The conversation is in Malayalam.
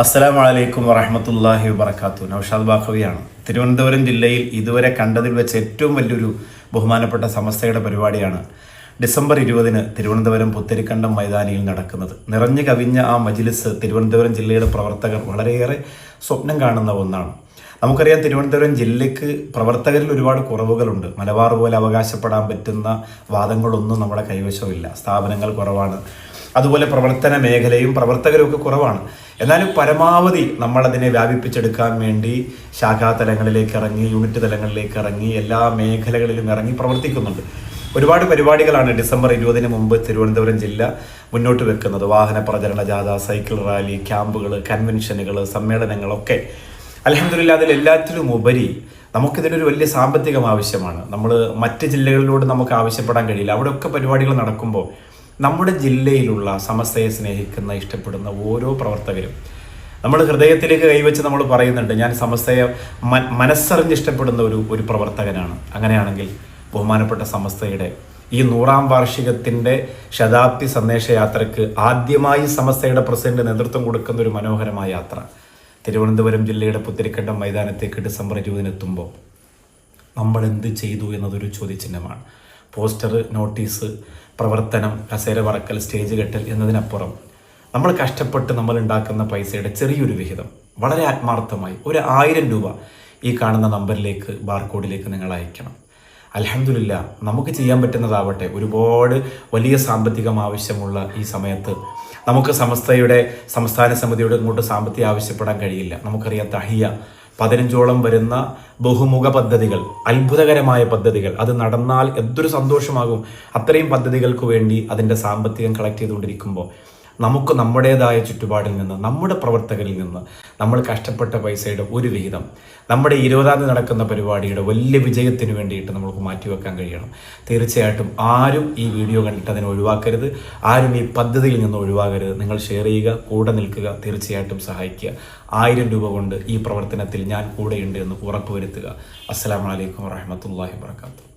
അസ്സലാമു അലൈക്കും വറഹ്മത്തുള്ളാഹി വബറകാതുഹു. നൗഷാദ് ബാഖവിയാണ്. തിരുവനന്തപുരം ജില്ലയിൽ ഇതുവരെ കണ്ടതിൽ വെച്ച് ഏറ്റവും വലിയൊരു ബഹുമാനപ്പെട്ട സമസ്തയുടെ പരിപാടിയാണ് ഡിസംബർ 20 തിരുവനന്തപുരം പുത്തരിക്കണ്ടം മൈതാനിയിൽ നടക്കുന്നത്. നിറഞ്ഞു കവിഞ്ഞ ആ മജ്ലിസ് തിരുവനന്തപുരം ജില്ലയുടെ പ്രവർത്തകർ വളരെയേറെ സ്വപ്നം കാണുന്ന ഒന്നാണ്. നമുക്കറിയാം, തിരുവനന്തപുരം ജില്ലയ്ക്ക് പ്രവർത്തകരിൽ ഒരുപാട് കുറവുകളുണ്ട്. മലബാർ പോലെ അവകാശപ്പെടാൻ പറ്റുന്ന വാദങ്ങളൊന്നും നമ്മുടെ കൈവശമില്ല. സ്ഥാപനങ്ങൾ കുറവാണ്, അതുപോലെ പ്രവർത്തന മേഖലയും പ്രവർത്തകരും ഒക്കെ കുറവാണ്. എന്നാലും പരമാവധി നമ്മളതിനെ വ്യാപിപ്പിച്ചെടുക്കാൻ വേണ്ടി ശാഖാതലങ്ങളിലേക്ക് ഇറങ്ങി, യൂണിറ്റ് തലങ്ങളിലേക്ക് ഇറങ്ങി, എല്ലാ മേഖലകളിലും ഇറങ്ങി പ്രവർത്തിക്കുന്നുണ്ട്. ഒരുപാട് പരിപാടികളാണ് ഡിസംബർ 20 മുമ്പ് തിരുവനന്തപുരം ജില്ല മുന്നോട്ട് വെക്കുന്നത്. വാഹന പ്രചരണ ജാഥ, സൈക്കിൾ റാലി, ക്യാമ്പുകൾ, കൺവെൻഷനുകൾ, സമ്മേളനങ്ങളൊക്കെ. അൽഹംദുലില്ലാ, അതിലെല്ലാറ്റിലും ഉപരി നമുക്കിതിനൊരു വലിയ സാമ്പത്തികം ആവശ്യമാണ്. നമ്മൾ മറ്റ് ജില്ലകളിലൂടെ നമുക്ക് ആവശ്യപ്പെടാൻ കഴിയില്ല. അവിടെയൊക്കെ പരിപാടികൾ നടക്കുമ്പോൾ നമ്മുടെ ജില്ലയിലുള്ള സമസ്തയെ സ്നേഹിക്കുന്ന, ഇഷ്ടപ്പെടുന്ന ഓരോ പ്രവർത്തകരും നമ്മൾ ഹൃദയത്തിലേക്ക് കൈവച്ച് നമ്മൾ പറയുന്നുണ്ട്, ഞാൻ സമസ്തയെ മനസ്സറിഞ്ഞ് ഇഷ്ടപ്പെടുന്ന ഒരു പ്രവർത്തകനാണ്. അങ്ങനെയാണെങ്കിൽ ബഹുമാനപ്പെട്ട സമസ്തയുടെ ഈ 100ാം വാർഷികത്തിൻ്റെ ശതാബ്ദി സന്ദേശയാത്രയ്ക്ക് ആദ്യമായി സമസ്തയുടെ പ്രസിഡന്റ് നേതൃത്വം കൊടുക്കുന്ന ഒരു മനോഹരമായ യാത്ര തിരുവനന്തപുരം ജില്ലയുടെ പുത്തരിക്കണ്ടം മൈതാനത്തേക്ക് ഡിസംബർ 20 എത്തുമ്പോൾ നമ്മൾ എന്ത് ചെയ്തു എന്നതൊരു ചോദ്യചിഹ്നമാണ്. പോസ്റ്റർ, നോട്ടീസ്, പ്രവർത്തനം, കസേര പറക്കൽ, സ്റ്റേജ് കെട്ടൽ എന്നതിനപ്പുറം നമ്മൾ കഷ്ടപ്പെട്ട് നമ്മൾ ഉണ്ടാക്കുന്ന പൈസയുടെ ചെറിയൊരു വിഹിതം വളരെ ആത്മാർത്ഥമായി 1000 രൂപ ഈ കാണുന്ന നമ്പറിലേക്ക്, ബാർകോഡിലേക്ക് നിങ്ങൾ അയക്കണം. അൽഹംദുലില്ലാ, നമുക്ക് ചെയ്യാൻ പറ്റുന്നതാവട്ടെ. ഒരുപാട് വലിയ സാമ്പത്തികം ആവശ്യമുള്ള ഈ സമയത്ത് നമുക്ക് സമസ്തയുടെ സംസ്ഥാന സമിതിയുടെ ഇങ്ങോട്ട് സാമ്പത്തികം ആവശ്യപ്പെടാൻ കഴിയില്ല. നമുക്കറിയാം, തഹിയ 15ഓളം വരുന്ന ബഹുമുഖ പദ്ധതികൾ, അത്ഭുതകരമായ പദ്ധതികൾ, അത് നടന്നാൽ എന്തൊരു സന്തോഷമാകും. അത്രയും പദ്ധതികൾക്ക് വേണ്ടി അതിൻ്റെ സാമ്പത്തികം കളക്ട് ചെയ്തുകൊണ്ടിരിക്കുമ്പോൾ നമുക്ക് നമ്മുടേതായ ചുറ്റുപാടിൽ നിന്ന്, നമ്മുടെ പ്രവർത്തകരിൽ നിന്ന് നമ്മൾ കഷ്ടപ്പെട്ട പൈസയുടെ ഒരു വിഹിതം നമ്മുടെ 20ാം തീയതി നടക്കുന്ന പരിപാടിയുടെ വലിയ വിജയത്തിന് വേണ്ടിയിട്ട് നമുക്ക് മാറ്റിവെക്കാൻ കഴിയണം. തീർച്ചയായിട്ടും ആരും ഈ വീഡിയോ കണ്ടിട്ട് അതിനെ ഒഴിവാക്കരുത്. ആരും ഈ പദ്ധതിയിൽ നിന്ന് ഒഴിവാകരുത്. നിങ്ങൾ ഷെയർ ചെയ്യുക, കൂടെ നിൽക്കുക, തീർച്ചയായിട്ടും സഹായിക്കുക. 1000 രൂപ കൊണ്ട് ഈ പ്രവർത്തനത്തിൽ ഞാൻ കൂടെയുണ്ട് എന്ന് ഉറപ്പുവരുത്തുക. അസ്സലാമു അലൈക്കും വറഹ്മത്തുള്ളാഹി വബറകാതുഹു.